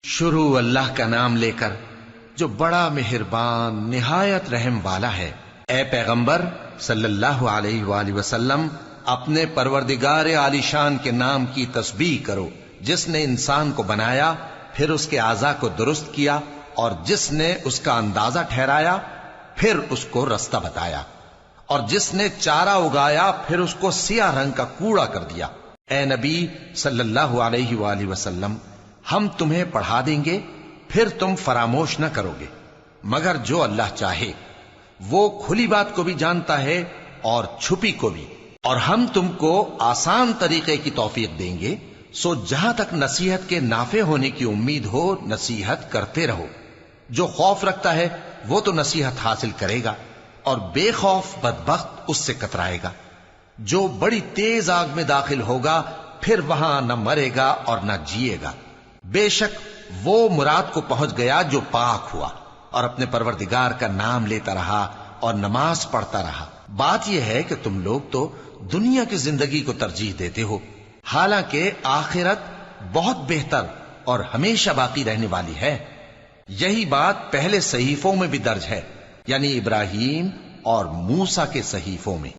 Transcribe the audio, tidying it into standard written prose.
شروع اللہ کا نام لے کر جو بڑا مہربان نہایت رحم والا ہے۔ اے پیغمبر صلی اللہ علیہ وآلہ وسلم، اپنے پروردگار عالی شان کے نام کی تسبیح کرو، جس نے انسان کو بنایا، پھر اس کے اعضاء کو درست کیا، اور جس نے اس کا اندازہ ٹھہرایا، پھر اس کو رستہ بتایا، اور جس نے چارہ اگایا، پھر اس کو سیاہ رنگ کا کوڑا کر دیا۔ اے نبی صلی اللہ علیہ وآلہ وسلم، ہم تمہیں پڑھا دیں گے، پھر تم فراموش نہ کرو گے، مگر جو اللہ چاہے۔ وہ کھلی بات کو بھی جانتا ہے اور چھپی کو بھی، اور ہم تم کو آسان طریقے کی توفیق دیں گے، سو جہاں تک نصیحت کے نافع ہونے کی امید ہو، نصیحت کرتے رہو۔ جو خوف رکھتا ہے وہ تو نصیحت حاصل کرے گا، اور بے خوف بدبخت اس سے کترائے گا۔ جو بڑی تیز آگ میں داخل ہوگا، پھر وہاں نہ مرے گا اور نہ جیے گا۔ بے شک وہ مراد کو پہنچ گیا جو پاک ہوا، اور اپنے پروردگار کا نام لیتا رہا اور نماز پڑھتا رہا۔ بات یہ ہے کہ تم لوگ تو دنیا کی زندگی کو ترجیح دیتے ہو، حالانکہ آخرت بہت بہتر اور ہمیشہ باقی رہنے والی ہے۔ یہی بات پہلے صحیفوں میں بھی درج ہے، یعنی ابراہیم اور موسیٰ کے صحیفوں میں۔